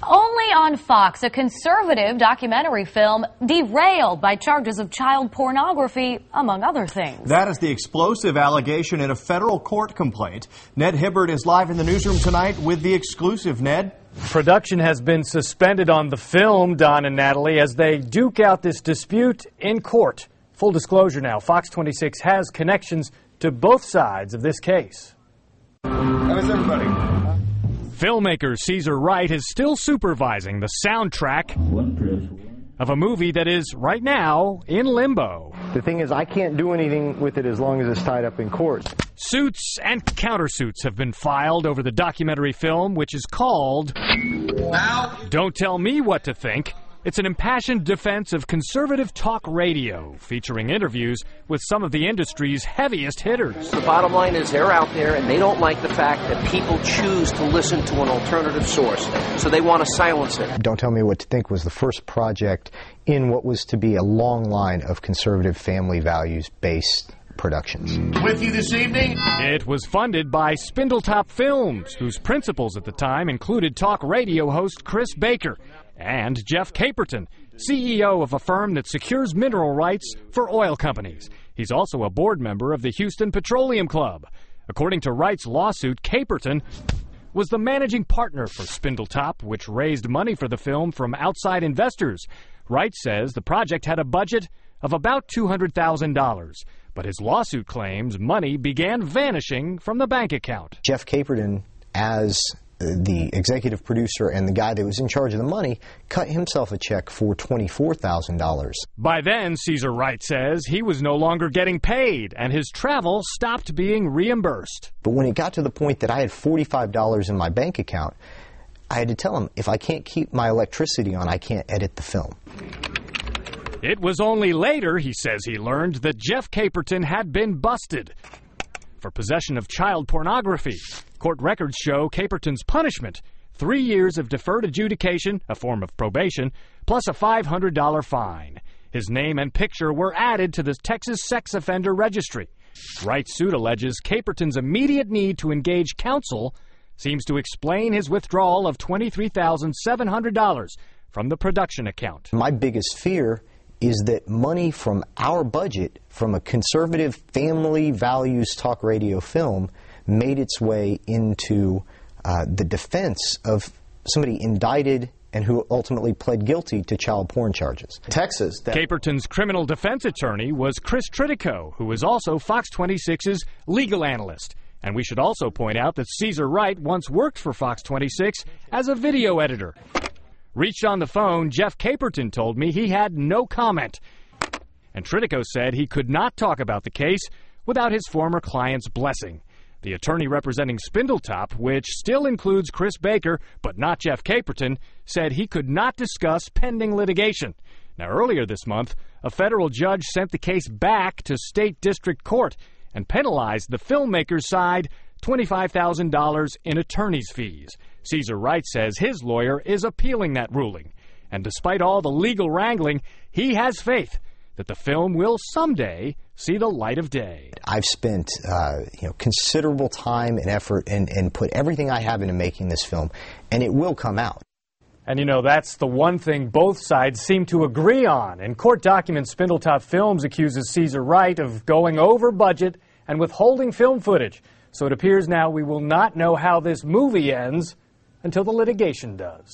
Only on Fox, a conservative documentary film derailed by charges of child pornography, among other things. That is the explosive allegation in a federal court complaint. Ned Hibbert is live in the newsroom tonight with the exclusive. Ned? Production has been suspended on the film, Don and Natalie, as they duke out this dispute in court. Full disclosure now, Fox 26 has connections to both sides of this case. How's everybody? Filmmaker Caesar Wright is still supervising the soundtrack of a movie that is, right now, in limbo. The thing is, I can't do anything with it as long as it's tied up in court. Suits and countersuits have been filed over the documentary film, which is called Don't Tell Me What to Think. It's an impassioned defense of conservative talk radio, featuring interviews with some of the industry's heaviest hitters. The bottom line is they're out there and they don't like the fact that people choose to listen to an alternative source, so they want to silence it. Don't Tell Me What to Think was the first project in what was to be a long line of conservative family values-based productions. With you this evening? It was funded by Spindletop Films, whose principals at the time included talk radio host Chris Baker and Jeff Caperton, CEO of a firm that secures mineral rights for oil companies. He's also a board member of the Houston Petroleum Club. According to Wright's lawsuit, Caperton was the managing partner for Spindletop, which raised money for the film from outside investors. Wright says the project had a budget of about $200,000, but his lawsuit claims money began vanishing from the bank account. Jeff Caperton, as the executive producer and the guy that was in charge of the money, cut himself a check for $24,000. By then, Caesar Wright says, he was no longer getting paid, and his travel stopped being reimbursed. But when it got to the point that I had $45 in my bank account, I had to tell him, if I can't keep my electricity on, I can't edit the film. It was only later, he says, he learned that Jeff Caperton had been busted for possession of child pornography. Court records show Caperton's punishment: 3 years of deferred adjudication, a form of probation, plus a $500 fine. His name and picture were added to the Texas Sex Offender Registry. Wright's suit alleges Caperton's immediate need to engage counsel seems to explain his withdrawal of $23,700 from the production account. My biggest fear is that money from our budget, from a conservative family values talk radio film, made its way into the defense of somebody indicted and who ultimately pled guilty to child porn charges. Texas. Caperton's criminal defense attorney was Chris Tritico, who is also Fox 26's legal analyst. And we should also point out that Caesar Wright once worked for Fox 26 as a video editor. Reached on the phone, Jeff Caperton told me he had no comment. And Tritico said he could not talk about the case without his former client's blessing. The attorney representing Spindletop, which still includes Chris Baker, but not Jeff Caperton, said he could not discuss pending litigation. Now, earlier this month, a federal judge sent the case back to state district court and penalized the filmmaker's side $25,000 in attorney's fees. Caesar Wright says his lawyer is appealing that ruling. And despite all the legal wrangling, he has faith that the film will someday see the light of day. I've spent considerable time and effort and put everything I have into making this film, and it will come out. And that's the one thing both sides seem to agree on. In court documents, Spindletop Films accuses Caesar Wright of going over budget and withholding film footage. So it appears now we will not know how this movie ends until the litigation does.